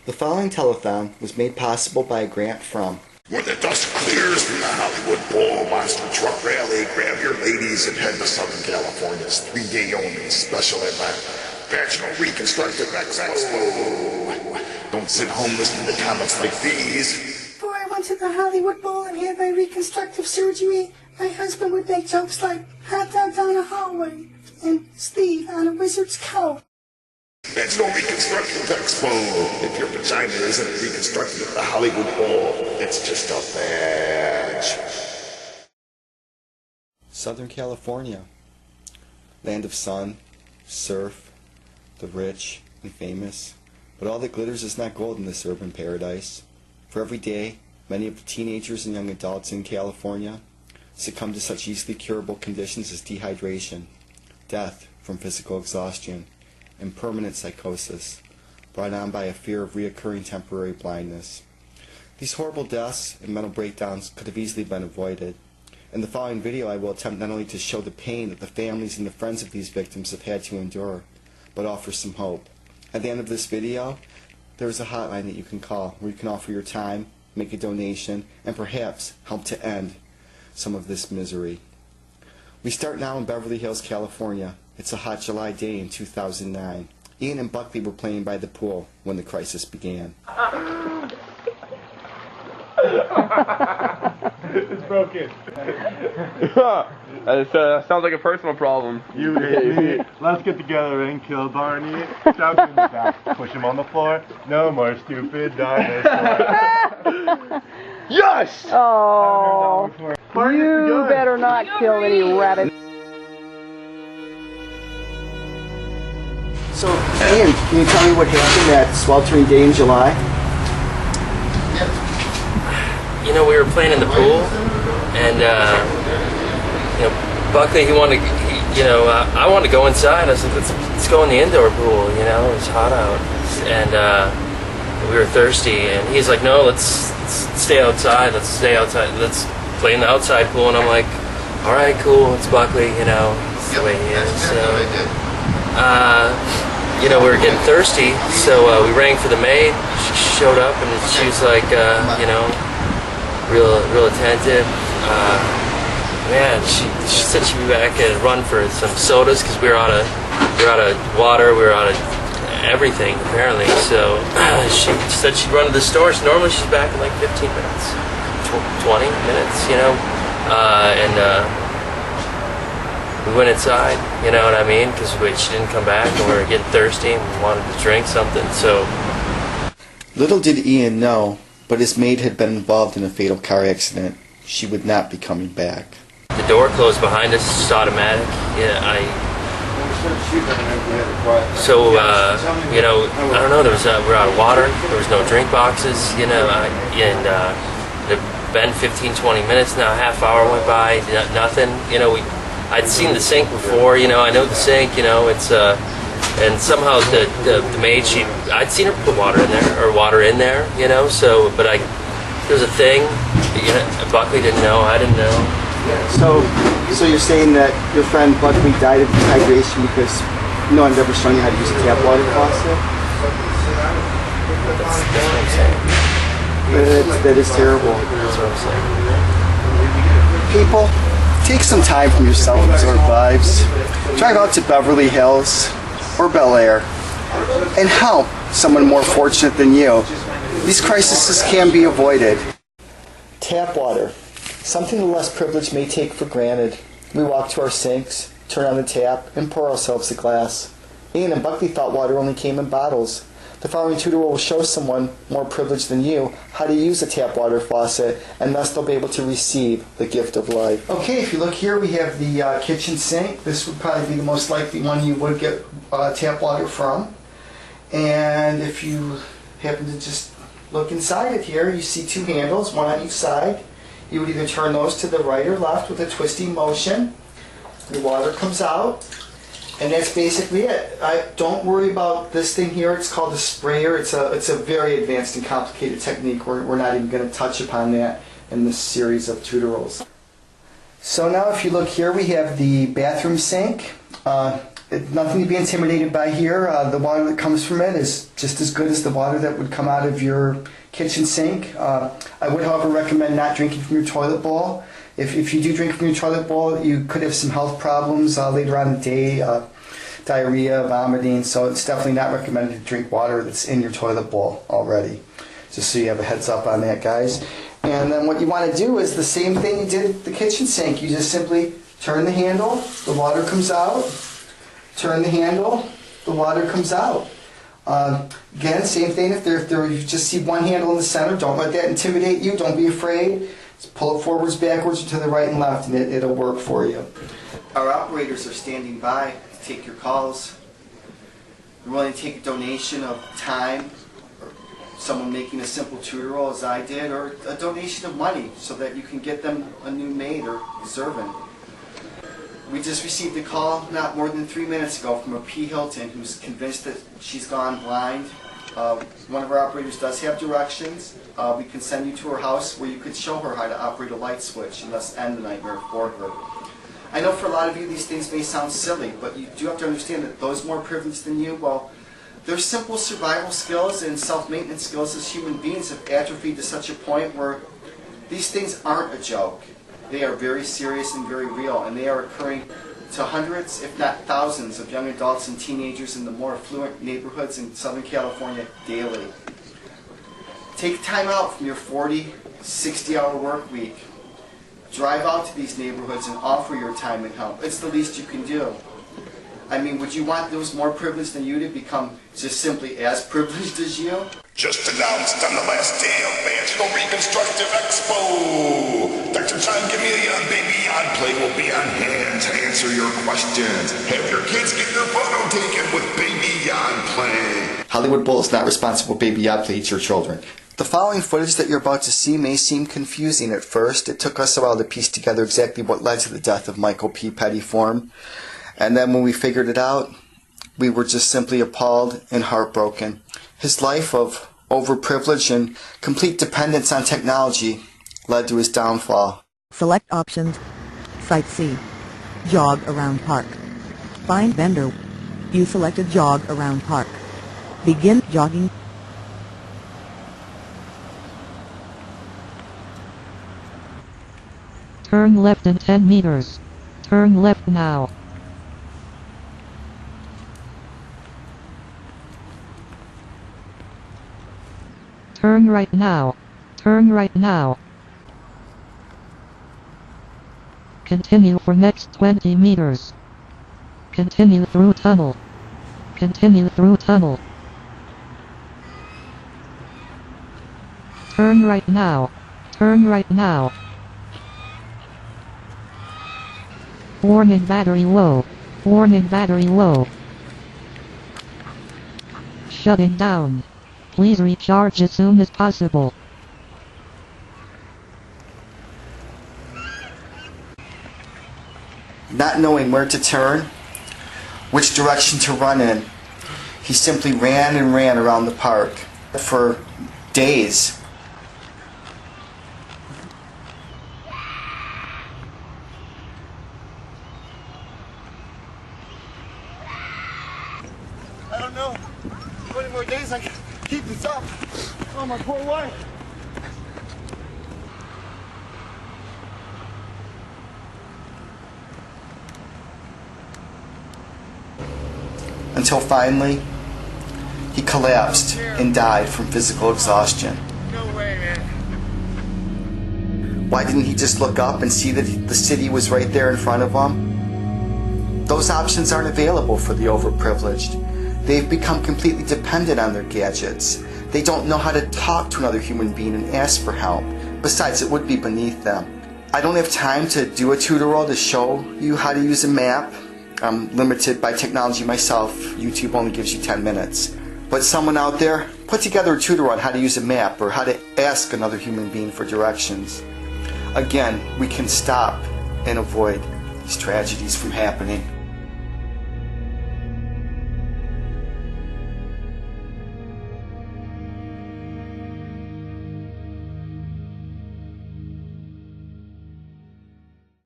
The following telethon was made possible by a grant from When the dust clears from the Hollywood Bowl Monster Truck Rally, grab your ladies and head to Southern California's 3-day only special event, Vaginal Reconstructive Expo. Don't sit home listening to comments like these. Before I went to the Hollywood Bowl and had my reconstructive surgery, my husband would make jokes like hot dog down a hallway and Steve on a wizard's couch. Vaginal Reconstructive Expo. If your vagina isn't reconstructed at the Hollywood Bowl, it's just a badge. Southern California, land of sun, surf, the rich and famous. But all that glitters is not gold in this urban paradise. For every day, many of the teenagers and young adults in California succumb to such easily curable conditions as dehydration, death from physical exhaustion, and permanent psychosis, brought on by a fear of reoccurring temporary blindness. These horrible deaths and mental breakdowns could have easily been avoided. In the following video, I will attempt not only to show the pain that the families and the friends of these victims have had to endure, but offer some hope. At the end of this video, there is a hotline that you can call where you can offer your time, make a donation, and perhaps help to end some of this misery. We start now in Beverly Hills, California. It's a hot July day in 2009. Ian and Buckley were playing by the pool when the crisis began. It's broken. It sounds like a personal problem. You hit me. Let's get together and kill Barney. Stab him in the back. Push him on the floor. No more stupid dinosaurs. Yes! Oh, you better not kill any rabbits. So, Ian, can you tell me what happened that sweltering day in July? You know, we were playing in the pool, and you know, Buckley, I wanted to go inside. I was like, let's go in the indoor pool. You know, it was hot out, and we were thirsty. And he's like, no, let's stay outside. Let's stay outside. Let's play in the outside pool. And I'm like, all right, cool. It's Buckley. You know, it's the way he is. So, you know, we were getting thirsty, so we rang for the maid. She showed up, and she was like, you know, real attentive. Man, she said she'd be back and run for some sodas because we were out of water, we were out of everything apparently. So she said she'd run to the store. So normally she's back in like 15 minutes, 20 minutes, you know, and we went inside, you know what I mean, because she didn't come back and we were getting thirsty and we wanted to drink something. So Little did Ian know, but his maid had been involved in a fatal car accident. She would not be coming back. The door closed behind us, it's automatic. Yeah, So, you know, I don't know, we were out of water, there was no drink boxes, you know, and it had been 15-20 minutes now, a half hour went by, nothing, you know, I'd seen the sink before, you know, I know the sink, you know, it's, and somehow the maid, I'd seen her put water in there, you know, so, but there's a thing, you know, Buckley didn't know, I didn't know. So you're saying that your friend Buckley died of dehydration because no one had ever shown you how to use a tap water faucet? That's what I'm saying. That is terrible. That's what I'm saying. People, take some time from your self-absorbed lives. Drive out to Beverly Hills or Bel Air and help someone more fortunate than you. These crises can be avoided. Tap water. Something the less privileged may take for granted. We walk to our sinks, turn on the tap, and pour ourselves a glass. Ian and Buckley thought water only came in bottles. The following tutorial will show someone more privileged than you how to use a tap water faucet, and thus they'll be able to receive the gift of life. Okay, if you look here, we have the kitchen sink. This would probably be the most likely one you would get tap water from. And if you happen to just look inside it here, you see two handles, one on each side. You would either turn those to the right or left with a twisting motion. The water comes out, and that's basically it. Don't worry about this thing here. It's called a sprayer. It's a very advanced and complicated technique. We're not even going to touch upon that in this series of tutorials. So now if you look here, we have the bathroom sink. Nothing to be intimidated by here. The water that comes from it is just as good as the water that would come out of your kitchen sink. I would, however, recommend not drinking from your toilet bowl. If you do drink from your toilet bowl, you could have some health problems later on in the day, diarrhea, vomiting, so it's definitely not recommended to drink water that's in your toilet bowl already. Just so you have a heads up on that, guys. And then what you want to do is the same thing you did at the kitchen sink. You just simply turn the handle, the water comes out. Turn the handle, the water comes out. Again, same thing. If you just see one handle in the center, don't let that intimidate you. Don't be afraid. Just pull it forwards, backwards, to the right and left, and it'll work for you. Our operators are standing by to take your calls. They're willing to take a donation of time, or someone making a simple tutorial as I did, or a donation of money so that you can get them a new maid or servant. We just received a call not more than 3 minutes ago from a P. Hilton who's convinced that she's gone blind. One of our operators does have directions. We can send you to her house where you could show her how to operate a light switch and thus end the nightmare for her. I know for a lot of you these things may sound silly, but you do have to understand that those more privileged than you, well, their simple survival skills and self-maintenance skills as human beings have atrophied to such a point where these things aren't a joke. They are very serious and very real, and they are occurring to hundreds, if not thousands, of young adults and teenagers in the more affluent neighborhoods in Southern California daily. Take time out from your 40, 60-hour work week. Drive out to these neighborhoods and offer your time and help. It's the least you can do. I mean, would you want those more privileged than you to become just simply as privileged as you? Just announced on the last day of Vaginal Reconstructive Expo. Dr. John Chameleon, Baby on Play will be on hand to answer your questions. Have your kids get your photo taken with Baby on Play. Hollywood Bowl is not responsible. Baby on Play, it's your children. The following footage that you're about to see may seem confusing at first. It took us a while to piece together exactly what led to the death of Michael P. Pettyform. And then when we figured it out, we were just simply appalled and heartbroken. His life of overprivilege and complete dependence on technology led to his downfall. Select options. Site C. Jog around park. Find vendor. You selected jog around park. Begin jogging. Turn left in 10 meters. Turn left now. Turn right now. Turn right now. Continue for next 20 meters. Continue through tunnel. Continue through tunnel. Turn right now. Turn right now. Warning, battery low. Warning, battery low. Shutting down. Please recharge as soon as possible. Not knowing where to turn, which direction to run in, he simply ran and ran around the park for days. I don't know how many more days I can keep this up. Oh, my poor wife. Until finally, he collapsed and died from physical exhaustion. No way, man. Why didn't he just look up and see that the city was right there in front of him? Those options aren't available for the overprivileged. They've become completely dependent on their gadgets. They don't know how to talk to another human being and ask for help. Besides, it would be beneath them. I don't have time to do a tutorial to show you how to use a map. I'm limited by technology myself. YouTube only gives you 10 minutes. But someone out there, put together a tutorial on how to use a map or how to ask another human being for directions. Again, we can stop and avoid these tragedies from happening.